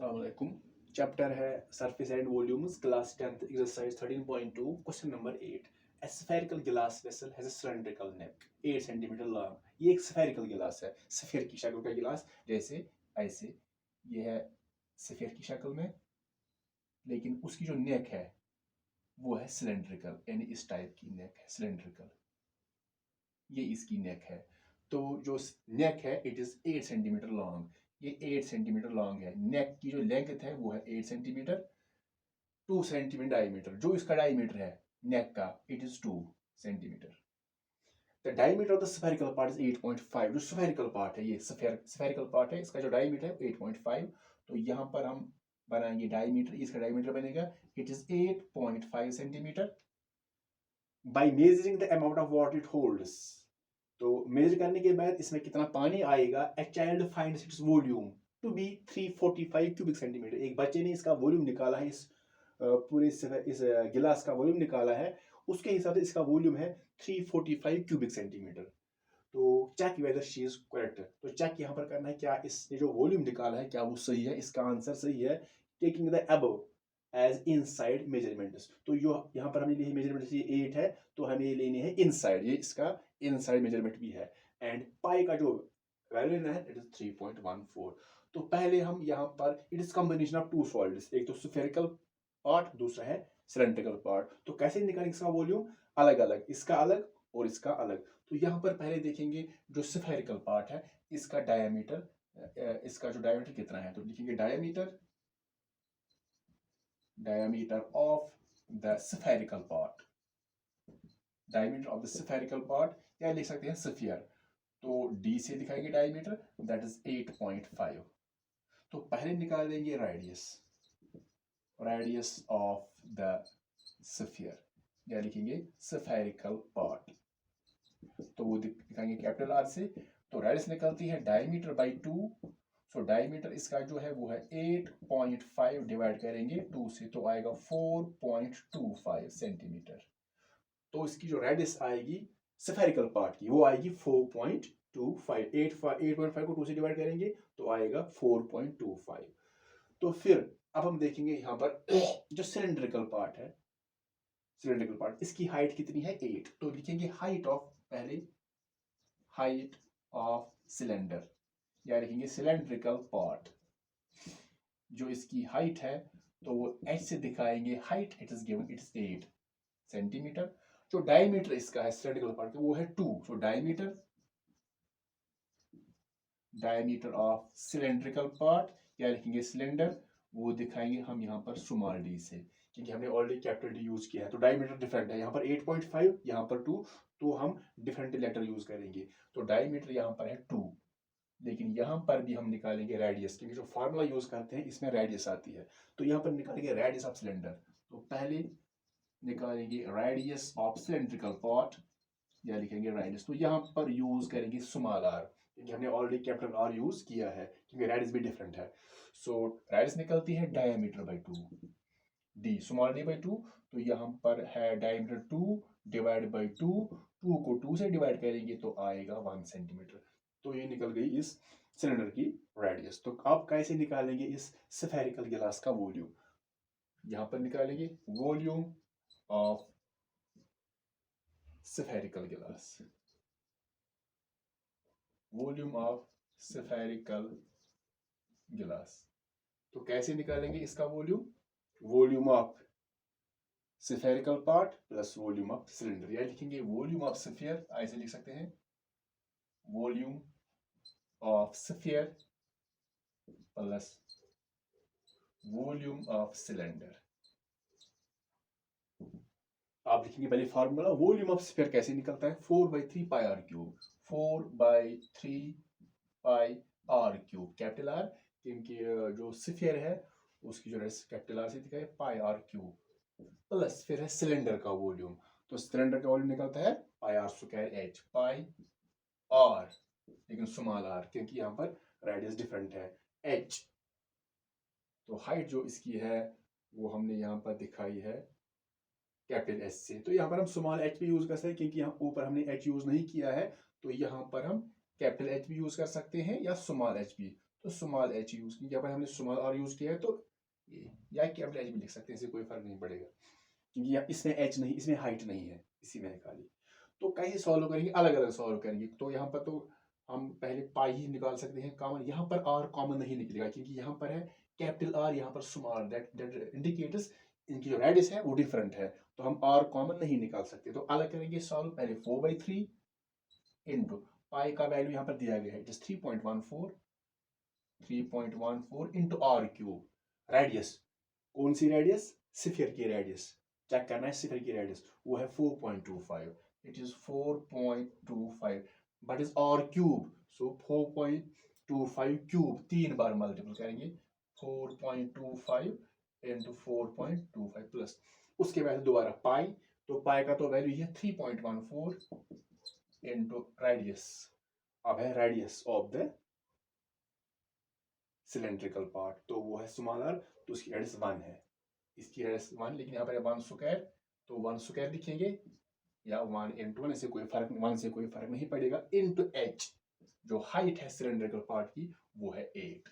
अस्सलामुअलैकुम। चैप्टर है surface and volumes, class 10th exercise 13.2, question number 8। A spherical glass vessel has a cylindrical neck 8 centimetre long. ये एक spherical गिलास है, sphere की शक्ल का गिलास, जैसे ऐसे ये है स्फीयर की शक्ल में, लेकिन उसकी जो नेक है वो है सिलेंड्रिकल, यानी इस टाइप की नेक है सिलेंड्रिकल। ये इसकी नेक है। तो जो नेक है इट इज 8 सेंटीमीटर लॉन्ग। ये 8 सेंटीमीटर लॉन्ग है। नेक की जो लेंथ है वो है 8 सेंटीमीटर, 2 सेंटीमीटर डायमीटर। जो इसका डायमीटर है नेक का it is 2 centimetre. The diameter of the spherical part is 8.5। जो स्फेरिकल पार्ट है, ये स्फेरिकल पार्ट है, इसका जो डायमीटर है 8.5। तो यहाँ पर हम बनाएंगे डायमीटर, इसका डायमीटर बनेगा it is 8.5 centimetre by measuring the amount of water it holds. तो मेजर करने के बाद इसमें कितना पानी आएगा। A child finds its volume to be 345 cubic centimetre. एक बच्चे ने इसका वॉल्यूम निकाला है, इस पूरे इस गिलास का वॉल्यूम निकाला है। उसके हिसाब से इसका वॉल्यूम है 345 क्यूबिक सेंटीमीटर। तो check whether she is correct. तो चेक यहाँ पर करना है क्या इसने जो वॉल्यूम निकाला है क्या वो सही है। इसका आंसर सही है। Taking the above as inside measurements. तो जो यहाँ पर हमने लिए मेजरमेंट ये 8 है, तो हमें ये लेने हैं इनसाइड, ये इसका इनसाइड मेजरमेंट भी है। एंड पाई का जो वैल्यू लेना है इट इज 3.14। तो पहले हम यहाँ पर it is combination of two solids, एक तो स्फेरिकल पार्ट, दूसरा है सिलेंड्रिकल पार्ट। तो कैसे निकालेंगे इसका वॉल्यूम, अलग अलग, इसका अलग और इसका अलग। तो यहाँ पर पहले देखेंगे जो स्फेरिकल पार्ट है इसका डायमीटर, इसका जो डायमीटर कितना है। तो लिखेंगे diameter of the spherical part, diameter of the spherical part, या लिख सकते हैं स्फीयर। तो d से दिखाएंगे डायमीटर, दैट इज 8.5। तो पहले निकालेंगे रेडियस ऑफ द स्फीयर, या लिखेंगे स्फेरिकल पार्ट। तो वो दिखाएंगे कैपिटल आर से। तो रेडियस निकलती है डायमीटर बाई 2। सो डायमीटर इसका जो है वो है 8.5 डिवाइड करेंगे 2 से, तो आएगा 4.25 सेंटीमीटर। तो इसकी जो रेडियस आएगी स्फेरिकल पार्ट की वो आएगी 4.25। 8.5 को 2 से डिवाइड करेंगे तो आएगा 4.25। तो फिर अब हम देखेंगे यहाँ पर जो सिलेंड्रिकल पार्ट है, सिलेंड्रिकल पार्ट इसकी हाइट कितनी है 8। तो लिखेंगे हाइट ऑफ, पहले हाइट ऑफ सिलेंडर, या लिखेंगे सिलेंड्रिकल पार्ट। जो इसकी हाइट है तो वो h से दिखाएंगे, height it is given, it is 8 centimetre. जो डायमीटर इसका है सिलेंड्रिकल पार्ट का वो है 2। So diameter of cylindrical part, या लिखेंगे सिलेंडर, वो दिखाएंगे हम यहाँ पर स्मॉल d से, क्योंकि हमने ऑलरेडी कैपिटल D यूज किया है। तो डायमीटर डिफरेंट है, यहाँ पर 8.5, यहाँ पर 2, तो हम डिफरेंट लेटर यूज करेंगे। तो डायमीटर यहाँ पर है 2, लेकिन यहाँ पर भी हम निकालेंगे रेडियस, क्योंकि जो फार्मूला यूज करते हैं इसमें रेडियस आती है। तो यहाँ पर निकालेंगे रेडियस ऑफ सिलेंडर। तो पहले निकालेंगे रेडियस ऑफ सिलेंड्रिकल पार्ट, या लिखेंगे रेडियस। तो यहाँ पर यूज करेंगे स्मॉल r, क्योंकि हमने ऑलरेडी कैपिटल R यूज किया है, क्योंकि रेडियस भी डिफरेंट है। सो रेडियस निकलती है diameter by 2, d small d by 2। तो यहाँ पर है डायमीटर 2 डिवाइड बाई 2, 2 को 2 से डिवाइड करेंगे तो आएगा 1 सेंटीमीटर। तो ये निकल गई इस सिलेंडर की रेडियस। तो आप कैसे निकालेंगे इस स्फेरिकल गिलास का वॉल्यूम। यहाँ पर निकालेंगे वॉल्यूम ऑफ स्फेरिकल गिलास, वॉल्यूम ऑफ स्फेरिकल गिलास। तो कैसे निकालेंगे इसका volume, volume of spherical part plus volume of cylinder, या लिखेंगे वॉल्यूम ऑफ स्फीयर, ऐसे लिख सकते हैं volume of sphere plus volume of cylinder. आप लिखेंगे पहले फार्मूला, वॉल्यूम ऑफ स्फीयर कैसे निकलता है, 4/3 pi R cube, 4/3 pi R cube, capital R, क्योंकि जो स्फीयर है उसकी जो कैपिटल आर से दिखाए पाई आर क्यूब, प्लस फिर है सिलेंडर का वॉल्यूम। तो सिलेंडर का वॉल्यूम निकलता है pi r square h, pi r लेकिन स्मॉल आर, क्योंकि यहाँ पर रेडियस डिफरेंट है एच। तो हाइट जो इसकी है वो हमने यहाँ पर दिखाई है कैपिटल एस से। तो यहाँ पर हम स्मॉल एच भी यूज कर सकते हैं, क्योंकि यहाँ ऊपर हमने एच यूज नहीं किया है। तो यहाँ पर हम कैपिटल एच भी यूज कर सकते हैं या स्मॉल एच भी। तो स्मॉल h यूज की, यहाँ पर हमने स्मॉल r यूज किया है तो या कैपिटल H भी लिख सकते हैं, इससे कोई फर्क नहीं पड़ेगा क्योंकि इसमें h नहीं, इसमें हाइट नहीं है, इसी में है खाली। तो कैसे सॉल्व करेंगे, अलग अलग सॉल्व करेंगे। तो यहाँ पर तो हम पहले पाई ही निकाल सकते हैं कॉमन, यहाँ पर r कॉमन नहीं निकलेगा क्योंकि यहाँ पर है कैपिटल R, यहाँ पर स्मॉल, दैट इंडिकेट्स इनकी जो रेडियस है वो डिफरेंट है, तो हम r कॉमन नहीं निकाल सकते। तो अलग करेंगे सॉल्व, पहले 4/3 इंटू पाई का वैल्यू यहाँ पर दिया गया है, just 3.14 into r cube. Radius कौन सी रेडियस, स्फीयर की रेडियस चेक करना है, स्फीयर की रेडियस वो है 4.25, it is 4.25 but is r cube, so 4.25 cube 3 bar multiple करेंगे, 4.25 इंटू 4.25 प्लस उसके बाद दोबारा पाई, तो पाई का तो वैल्यू है 3.14 इंटू रेडियस, अब है radius of the cylindrical part, तो वो है स्मॉल r, तो उसकी रेडियस 1 है, इसकी रेडियस 1, लेकिन यहाँ पर 1 स्क्वायर, तो 1 स्क्वायर लिखेंगे या 1 इंटू 1, से कोई फर्क, 1 से कोई फर्क नहीं पड़ेगा, इंटू h, जो हाइट है सिलेंड्रिकल पार्ट की वो है 8,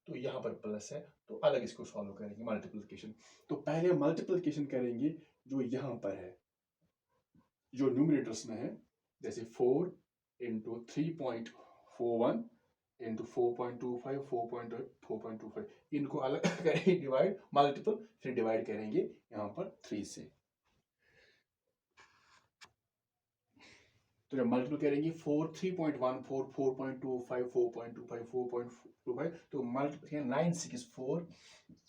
तो यहाँ पर प्लस है, तो अलग इसको सॉल्व करेंगे मल्टीप्लिकेशन। तो पहले मल्टीप्लिकेशन करेंगे जो यहाँ पर है, जो न्यूमरेटर्स में है, जैसे 4 इंटू 3.41 इंटू 4.25 4.25, इनको अलग करेंगे डिवाइड, मल्टीपल, फिर डिवाइड करेंगे यहाँ पर 3 से। तो जब मल्टीपल करेंगे 3.14 4.25 4.25 4.25, तो मल्टीपल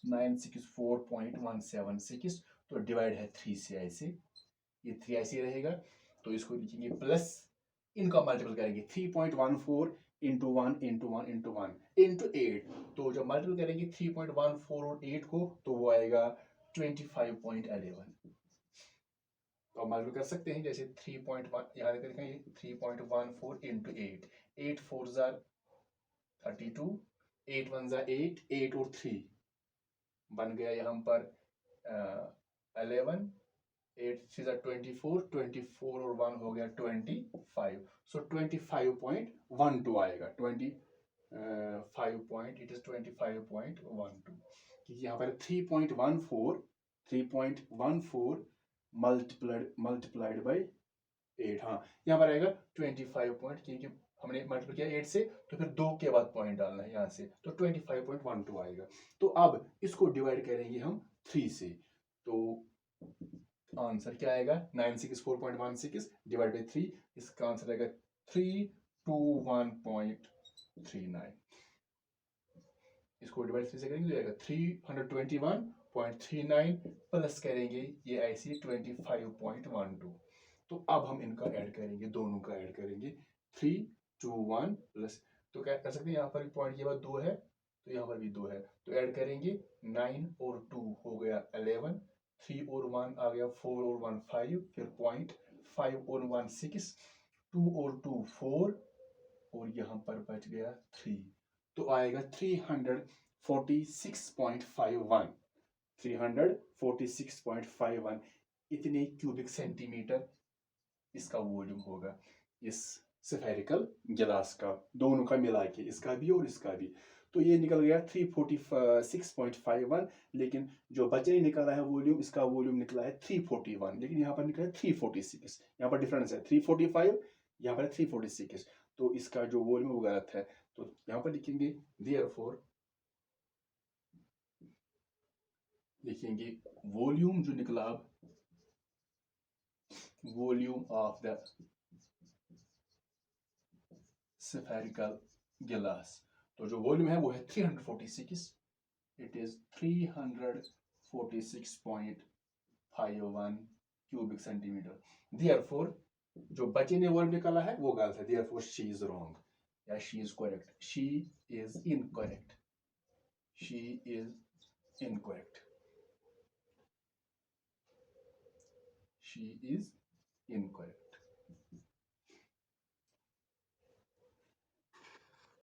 964.176, तो डिवाइड है 3 से, ऐसे ये 3 ऐसे रहेगा, तो इसको लिखेंगे प्लस, इनका मल्टीपल करेंगे 3.14 इंटू 1 इंटू 1 इंटू 1 इंटू 8, तो जब मल्टीपल करेंगे 3.14 और 8 को, तो वो आएगा 25.11, तो मल्टीपल कर सकते हैं, जैसे 3.1 यहाँ देखें 3.14 इंटू 8, 8 4 32, 8 1 8, 8 और 3 बन गया यहाँ पर 11, 8 3 24, 24 और 1 हो गया 25, सो 25.12 आएगा, 25 इट इज 25.12, क्योंकि यहाँ पर 3.14 मल्टीप्लाइड बाई 8, हाँ यहाँ पर आएगा 25 पॉइंट, क्योंकि हमने मल्टीप्लाई किया 8 से, तो फिर 2 के बाद पॉइंट डालना है यहाँ से, तो 25.12 आएगा। तो अब इसको डिवाइड करेंगे हम 3 से, तो आंसर क्या आएगा 964.16 डिवाइड बाई 3, इसका आंसर आएगा 321.39, इसको डिवाइड 3 से करेंगे तो आएगा 321.39 प्लस करेंगे ये ऐसे 25.12, तो अब हम इनका ऐड करेंगे, दोनों का ऐड करेंगे 3 2 1 प्लस, तो क्या कर सकते हैं, यहाँ पर भी पॉइंट के बाद 2 है, तो यहाँ पर भी 2 है, तो ऐड करेंगे 9 और 2 हो गया 11, 3 और 1 आ गया 4 और 1 5, फिर पॉइंट 5 और 1 6, 2 और 2 4 और यहाँ पर बच गया 3, तो आएगा 346.51, 346.51 इतने क्यूबिक सेंटीमीटर इसका वॉल्यूम होगा इस स्फेरिकल गिलास का, दोनों का मिला के, इसका भी और इसका भी। तो ये निकल गया 346.51, लेकिन जो बचे निकला है वॉल्यूम, इसका वॉल्यूम निकला है 341, लेकिन यहाँ पर निकला है 346, यहाँ पर डिफरेंस है 345, यहाँ पर 346, तो इसका जो वॉल्यूम वो गलत है, तो यहाँ पर लिखेंगे देयरफॉर, लिखेंगे वॉल्यूम जो निकला, वॉल्यूम ऑफ द स्फेरिकल गिलास, तो जो वॉल्यूम है वो है 346, it is 346.51 cubic centimetre. Therefore जो बच्चे ने वॉल्यूम निकाला है वो गलत है, देयरफॉर शी इज रॉन्ग या she is correct, she is incorrect, she is incorrect, she is incorrect.